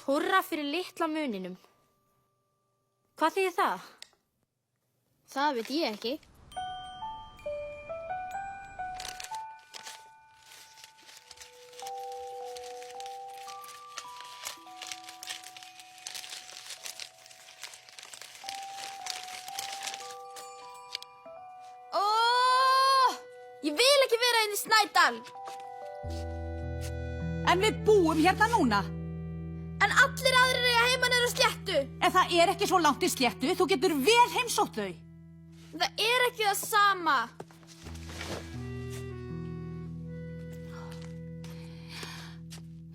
Húrra fyrir litla muninum. Hvað þýðir það? Það veit ég ekki. Ég vil ekki vera inn í Snædal. En við búum hérna núna. En allir aðrir eiga heima niður á Sléttu. En það er ekki svo langt í Sléttu, þú getur vel heimsótt þau. Það er ekki það sama.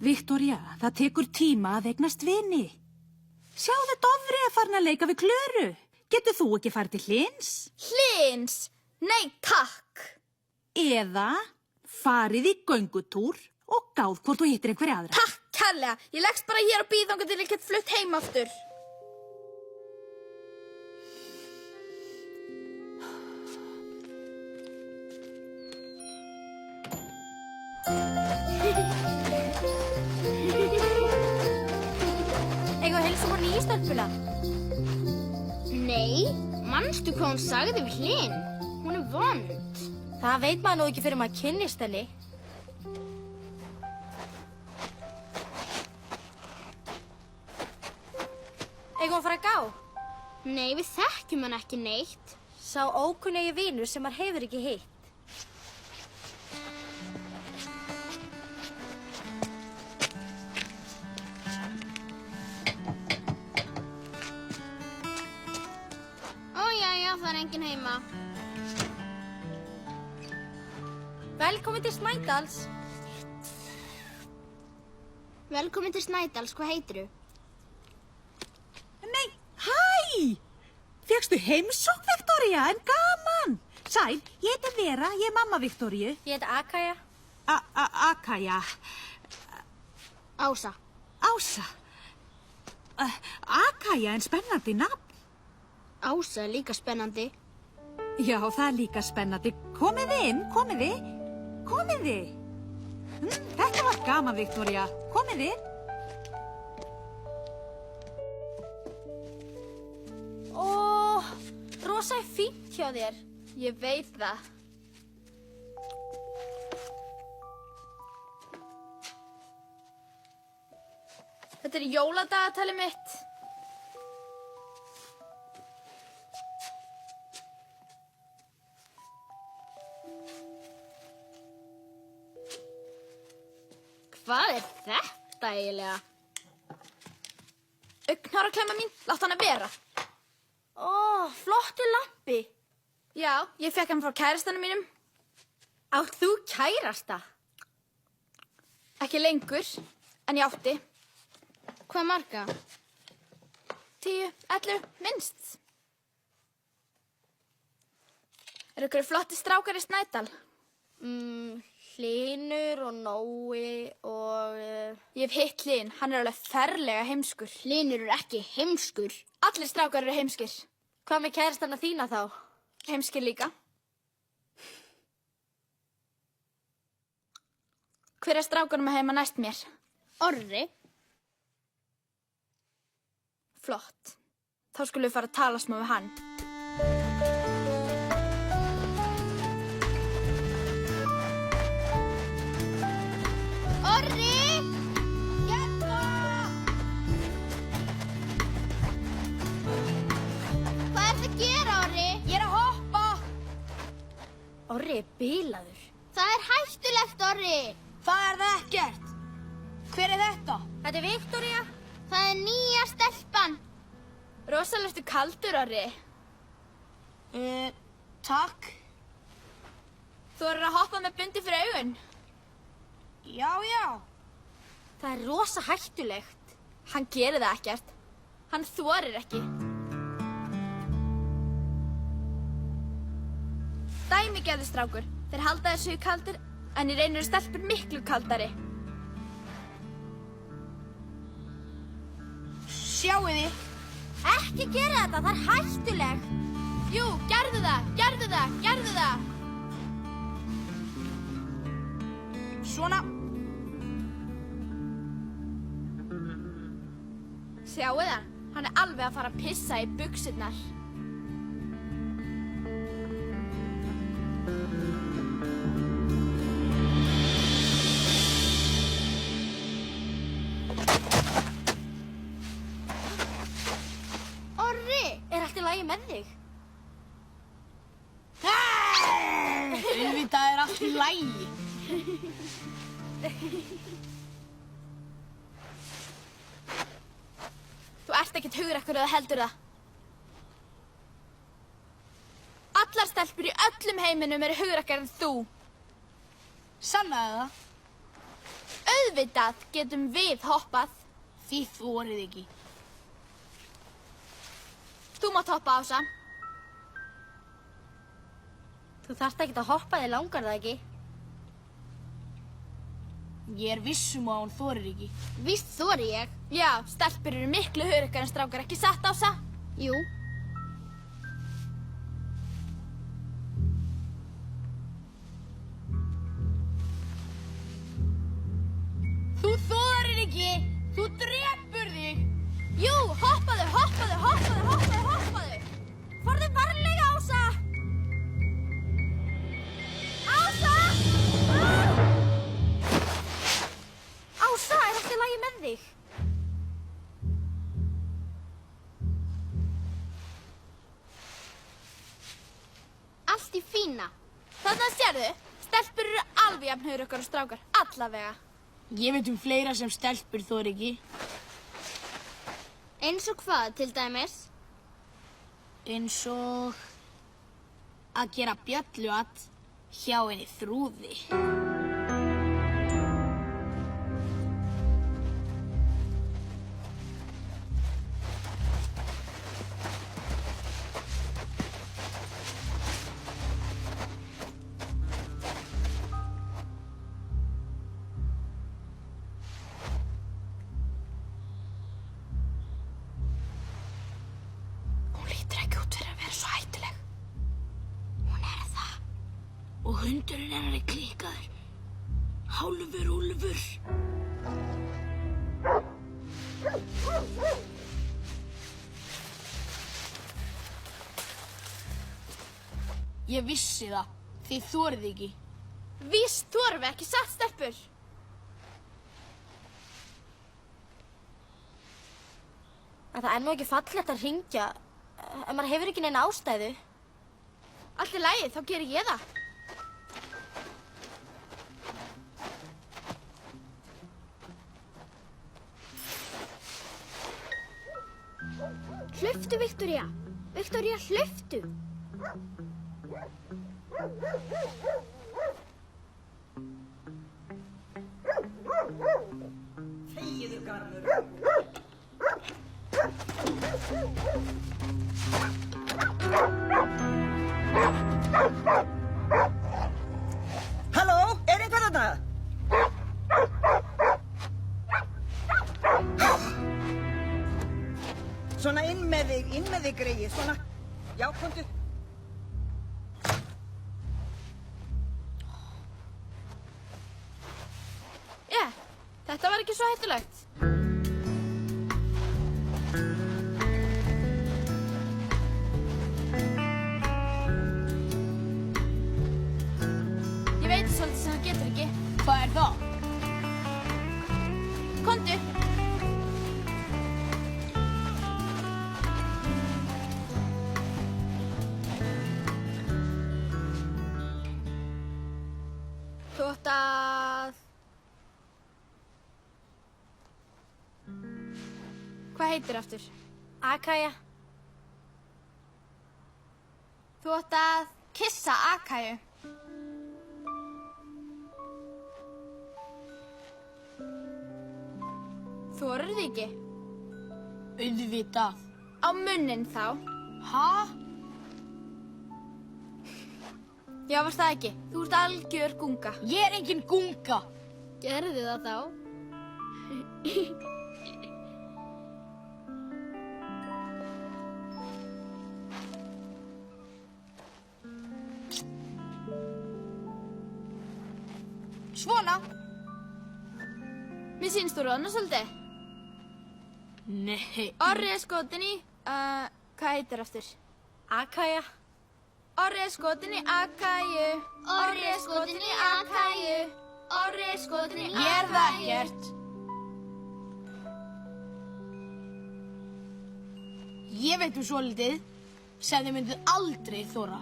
Viktoría, það tekur tíma að eignast vini. Sjáðu, Dofri er farin að leika við Klöru. Getur þú ekki farið til Hlyns? Hlyns? Nei, takk. Eða farið í göngutúr og gáð hvort þú hittir einhverja aðra. Takk kærlega. Ég leggst bara hér og bíð þangað til ég get flutt heim aftur. Eigum við heilsa á nýju stelpuna? Nei, manstu hvað hún sagði við Hlyn? Hún er vond. Það veit maður nú ekki fyrir maður kynnist henni. Eigum við að fara að gá? Nei, við þekkjum hann ekki neitt. Sá ókunnegi vinur sem maður hefur ekki hitt. Ó, jæja, það er enginn heima. Velkomin til Snædals. Velkomin til Snædals, hvað heitirðu? Nei, hæ! Fékkstu heimsókn, Viktoría, en gaman. Sæl, ég heiti Vera, ég er mamma Viktoríu. Ég heiti Akaja. Akaja. Ása. Ása. Akaja er spennandi nafn. Ása er líka spennandi. Já, það er líka spennandi. Komið inn, komiði. Komiði. Þetta var gaman, Viktoría. Komiði. Ó, rosa er fínt hjá þér. Ég veit það. Þetta er jóladagatalið mitt. Hvað er þetta eiginlega? Augnháraklemma mín, látt hann að vera. Ó, flottur lampi. Já, ég fekk hann frá kærastanum mínum. Átt þú kærasta? Ekki lengur, en ég átti. Hvað marga? 10, 11, minnst. Eru ykkur flotti strákar í Snædal? Hlynur og Nói og... Ég hef hitt Hlyn, hann er alveg ferlega heimskur. Hlynur er ekki heimskur. Allir strákar eru heimskir. Hvað með kærastana þína þá? Heimskir líka. Hver er strákunum að heima næst mér? Orri. Flott. Þá skulum við fara að tala smá við hann. Orri! Hérna! Hvað ertu að gera, Orri? Ég er að hoppa! Orri er bilaður. Það er hægt hættulegt, Orri. Það er það ekkert. Hver er þetta? Þetta er Viktoría. Það er nýja stelpan. Rosalega ertu kaldur, Orri. Takk. Þú eru að hoppa með bundi fyrir augun? Já. Það er rosa hættulegt. Hann gerir það ekkert. Hann þorir ekki. Dæmigerður strákur. Þeir halda þessu kaldir, en í raun eru stelpur miklu kaldari. Sjáu þið. Ekki gera þetta, það er hættulegt. Jú, gerðu það. Svona. Sjáu það, hann er alveg að fara að pissa í buxurnar. Orri, Er allt í lagi með þig? Auðvitað er allt í lagi. Þú ert ekkert hugrakkur eða heldur það. Allar stelpur í öllum heiminum eru hugrakkar en þú. Sannaðu það. Auðvitað getum við hoppað. Því þú orðið ekki. Þú mátt hoppa, Ása. Þú þarft ekki að hoppa, þig langar það ekki. Ég er vissum að hún þorir ekki. víst þori ég. Já, stelpur eru miklu hugrakkar en strákar, ekki satt, Ása? Jú. Þú þorir ekki. Þú drepur þig. Jú, hoppaðu. Farðu varlega, Ása! Ása! Ása, er allt í lagi með þig? Allt í fína. Þarna sérðu, stelpur eru alveg jafn hugrakkar og strákar, allavega. Ég veit fleira sem stelpur þori ekki. Eins og hvað, til dæmis? Eins og að gera bjölluat hjá henni Þrúði. Hún lítur ekki út fyrir að vera svo hættuleg. Hún er það. Og hundurinn hennar er klíkaður. Hálfur úlfur. Ég vissi það. Þið þorið ekki. Víst þorum við, ekki satt, stelpur? En það er nú ekki fallegt að hringja ef maður hefur ekki neina ástæðu. Allt í lagi, þá ger ég það. Hlauptu, Viktoría. Viktoría, hlauptu. Þegiðu, Garmur. Halló, er einhver þarna? Svona inn með þig, Greyið, svona. Já, komdu. Þetta var ekki svo hættulegt. Ég veit svolítið sem það getur ekki. Hvað er það? Komdu. Þú átt að... Hvað heitir aftur? Akaja. Þú átt að kissa Akaju. Þorir þið ekki? Auðvitað. Á munninn þá. Ha? Já, varst það ekki? Þú ert algjör gunga. Ég er engin gunga. Gerðu það þá. Svona. Mér sýnst þú roðna svolítið. Nei. Orri er skotin í... hvað heitir aftur? Akaja. Orri er skotin í Akaju. Orri er skotin í Akaju. Orri er skotin í Akaju. Ég er það ekkert. Ég veit svolítið sem þið mynduð aldrei þora.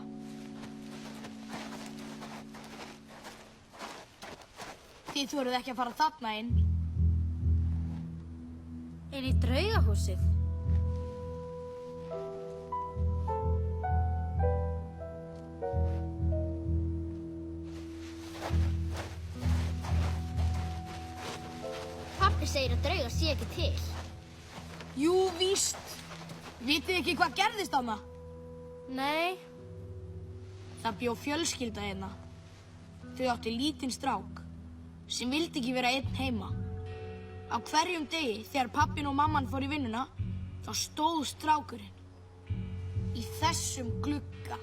Þið þoruð ekki að fara þarna inn. Inn í draugahúsið. Pabbi segir að draugar sé ekki til. Jú, víst. Vitið ekki hvað gerðist þarna? Nei. Það bjó fjölskylda hérna. Þau áttu lítinn strák sem vildi ekki vera einn heima. Á hverjum degi þegar pappin og mamman fór í vinnuna, þá stóð strákurinn í þessum glugga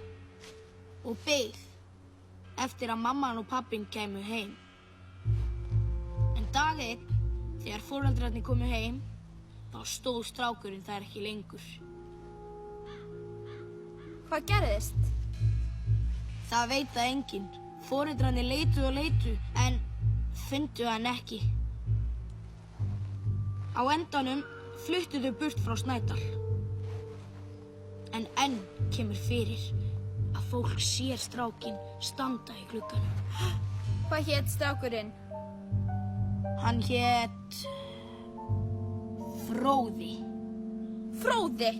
og beið eftir að mamman og pappin kæmu heim. En dag einn, þegar foreldrarnir komu heim, þá stóð strákurinn þar ekki lengur. Hvað gerðist? Það veit það enginn. Foreldrarnir leituðu og leituðu, en fundu hann ekki. Á endanum fluttu þau burt frá Snædal. En enn kemur fyrir að fólk sér strákinn standa í glugganum. Hvað hét strákurinn? Hann hét... Fróði. Fróði.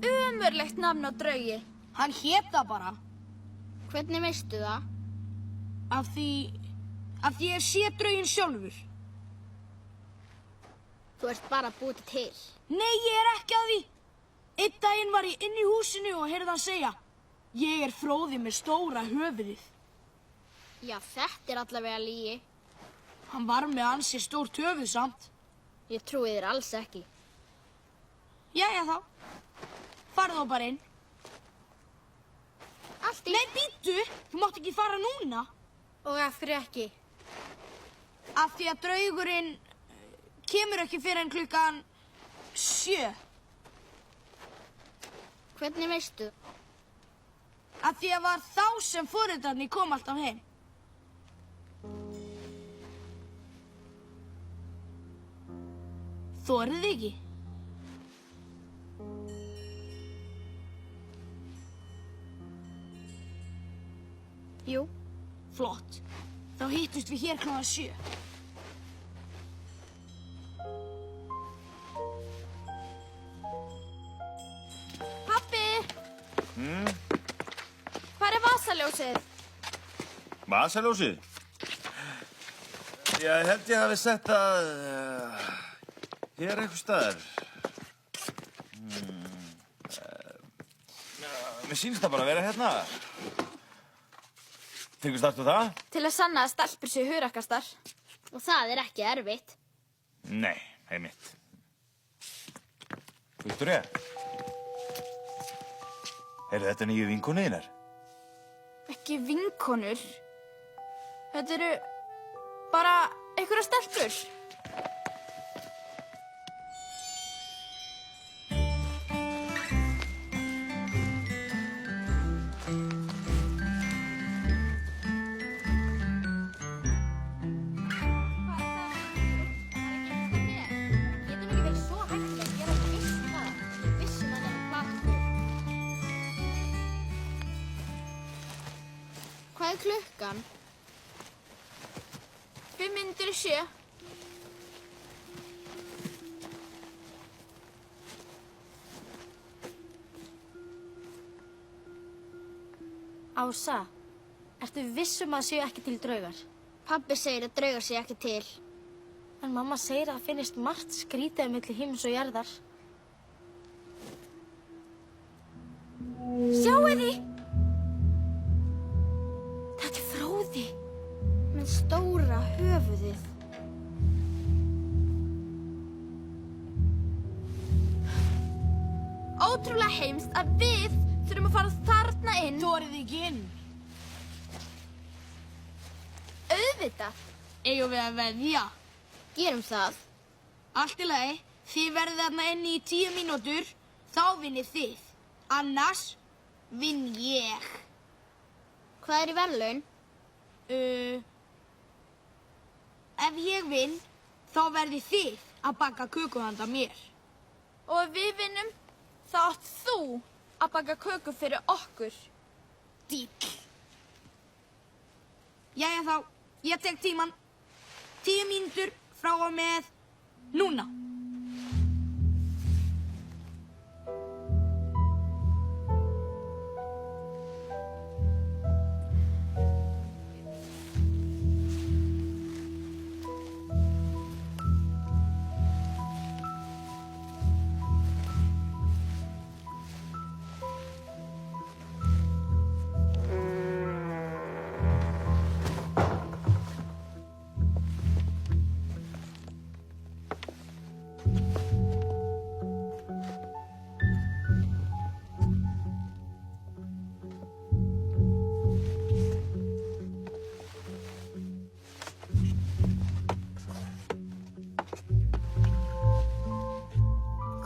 Ömurlegt nafn á draugi. Hann hét það bara. Hvernig veistu það? Af því ég sé drauginn sjálfur. Þú ert bara búið til. Nei, ég er ekki að því. Einn daginn var ég inn í húsinu og heyrði hann segja: Ég er Fróði með stóra höfuðið. Já, þetta er allavega lygi. Hann var með ansi stórt höfuð samt. Ég trúi þér alls ekki. Jæja þá. Farðu þá bara inn. Allt í... Nei, bíddu! Þú mátt ekki fara núna. Og af hverju ekki? Af því að draugurinn kemur ekki fyrir en klukkan 7. Hvernig veistu? Af því að var þá sem foreldrarnir kom alltaf heim. Þorið þið ekki? Jú. Flott. Þá hittust við hér klukkan 7. Pabbi! Hvar er vasaljósið? Vasaljósið? Ég held ég hafi sett það hér einhvers staðar. Mér sýnst það bara að vera hérna. Þykist aftur það? Til að sanna að stelpur séu hugrakastar. Og það er ekki erfitt. Nei, einmitt. Viktoría? Eru þetta nýju vinkonur þínar? Ekki vinkonur. Þetta eru bara einhverja stelpur. Hvað er klukkan? mínútur í 7. Ása, ertu viss að séu ekki til draugar? Pabbi segir að draugar sé ekki til. En mamma segir að það finnist margt skrítið milli himins og jarðar. Sjáiði! Þetta er Fróði. Með stóra höfuðið. Ótrúlega heimst að við þurfum að fara þarna inn. Þorið ekki inn. Auðvitað. Eigum við að veðja? Gerum það. Allt í lagi, þið verðið þarna inni í 10 mínútur, þá vinnið þið. Annars vinn ég. Hvað er í verðlaun? Ef ég vinn, þá verðið þið að baka köku handa mér. Og ef við vinnum, þá átt þú að baka köku fyrir okkur. Díll. Jæja þá, ég tek tíman. 10 mínútur frá og með núna.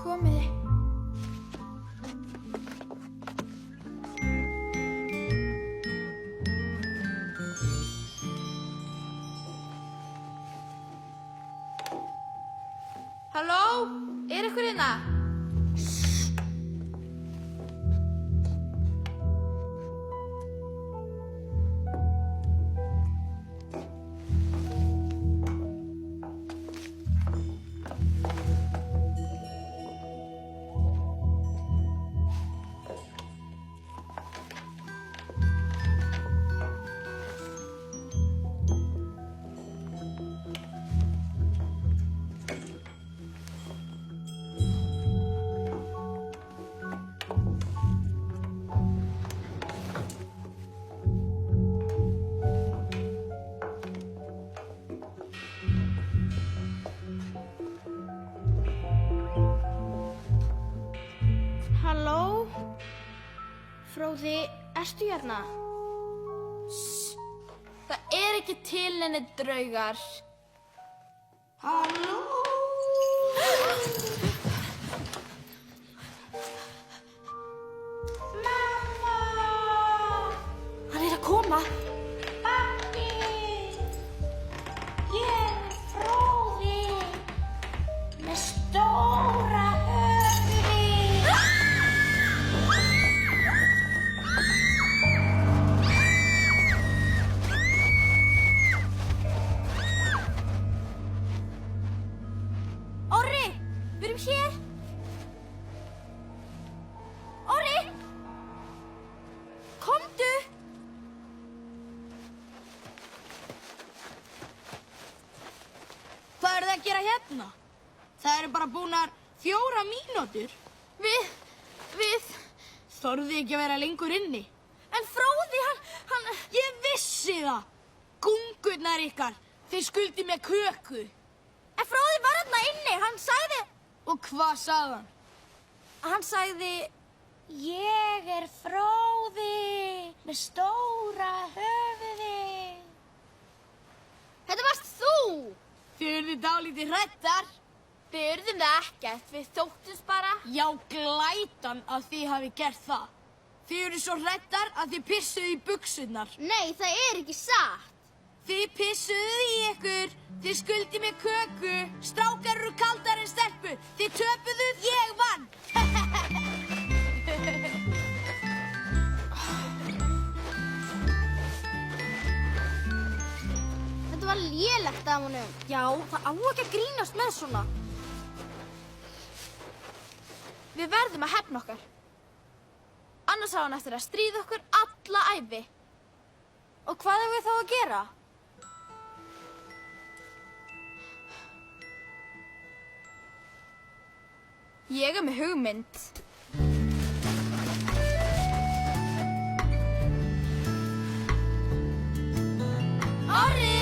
Komiði. Halló? Er ykkur hérna? Halló? Fróði, ertu hérna? Það er ekki til neini draugar. Halló? Hann er að koma. Orri, við erum hér. Orri, komdu. Hvað eru þið að gera hérna? Það eru bara búnar 4 mínútur. Við, Þorðið þið ekki að vera lengur inni? en Fróði, hann... Ég vissi það! Gungurnar ykkar, þeir skuldi með köku. En Fróði var þarna inni, hann sagði... Og hvað sagði hann? Hann sagði... Ég er Fróði með stóra höfuði. Þetta varst þú! Þið urðu dálítið hrættar. Við urðum það ekkert, við þóttumst bara. Já, glætan að þið hafi gert það. Þið eru svo hrættar að þið pissuðu í buxurnar. Nei, það er ekki satt. Þið pissuðu í ykkur. Þið skuldi með köku. Strákar eru kaldar en stelpur. Þið töpuðuð, ég vann. Þetta var lélegt af honum. Já, það á ekki að grínast með svona. Við verðum að hefna okkar. Annars á hann eftir að stríða okkur alla ævi. Og hvað er við þá að gera? Ég er með hugmynd. Orri,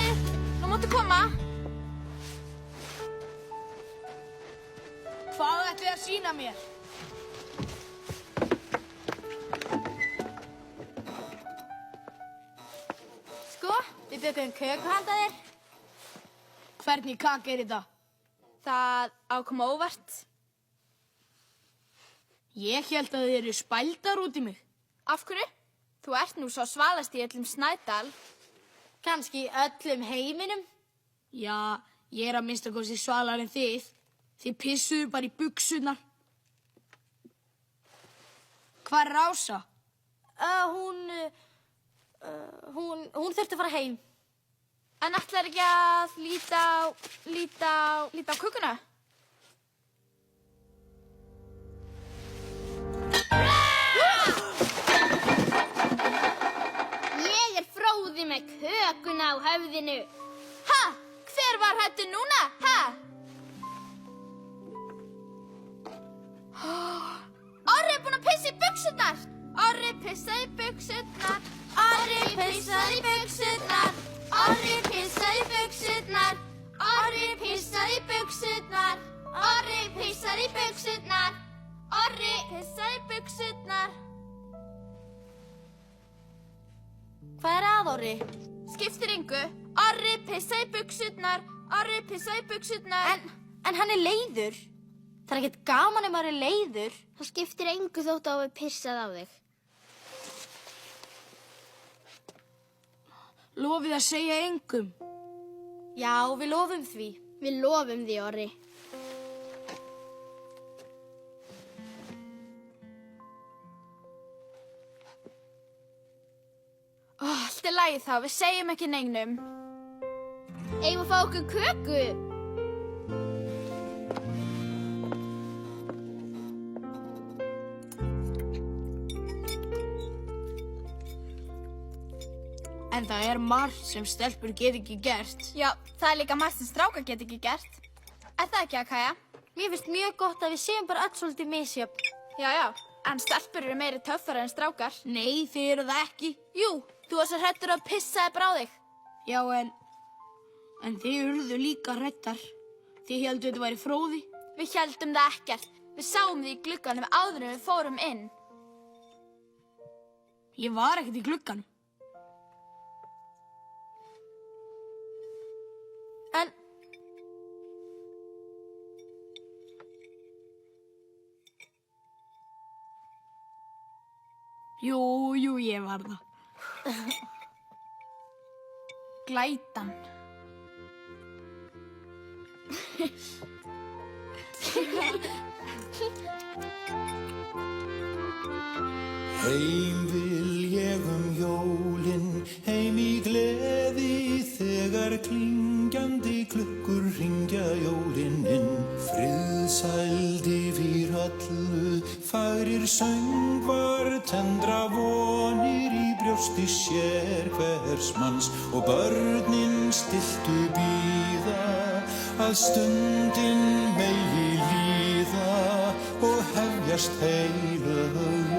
nú máttu koma. Hvað ætlið þið að sýna mér? Sko, við bjökum köku handa þér. Hvernig kaka er þetta? Það ákom óvart. Ég held að þið eru spældar út í mig. Af hverju? Þú ert nú svo svalast í öllum Snædal. Kannski í öllum heiminum. Já, ég er að minnsta kosti svalar en þið. Þið pissuðu bara í buxurnar. Hvað er Rása? Hún þurfti að fara heim. En ætlar ekki að líta á kukkuna? Ég er Fróði með kökuna á höfðinu. Ha? Hver var hættu núna? Ha? Orri er búinn að pissa í buxurnar. Orri pissaði í buxurnar. Orri pissaði í buxurnar. Orri pissaði í buxurnar. Orri pissaði í buxurnar. Orri pissaði í buxurnar. Orri pissaði í buxurnar. Hvað er að, Orri? Skiptir engu. Orri pissaði í buxurnar. Orri pissaði í buxurnar. En hann er leiður. Það er ekkert gaman ef maður er leiður. Það skiptir engu þótt að við pissað á þig. Lofið að segja engum. Já, við lofum því. Við lofum því, Orri. Allt er lagi þá, við segjum ekki neinum. Eigum að fá okkur köku? En það er margt sem stelpur get ekki gert. Já, það er líka margt sem strákar get ekki gert. Er það ekki að Kaja? Mér finnst mjög gott að við séum bara öll svolítið misjöfn. Já, en stelpur eru meiri töffara en strákar. Nei, þið eru það ekki. Jú, þú var svo hrættur að pissaði bara á þig. Já, en þið urðu líka hrættar. Þið heldur þetta væri Fróði. Við héldum það ekkert. Við sáum því í glugganum áður en við fórum inn. Ég var ekkert í glugganum. En Jú, ég var það. Glætan. Heim vil ég jólin, heim í gleði þegar klingjandi klukkur hringja jólin inn. Friðsæld yfir öllu, fagrir söngvar, tendra vonir í brjósti sér hvers manns og börnin stilltu bíða að stundin megi líða og hefjast heilög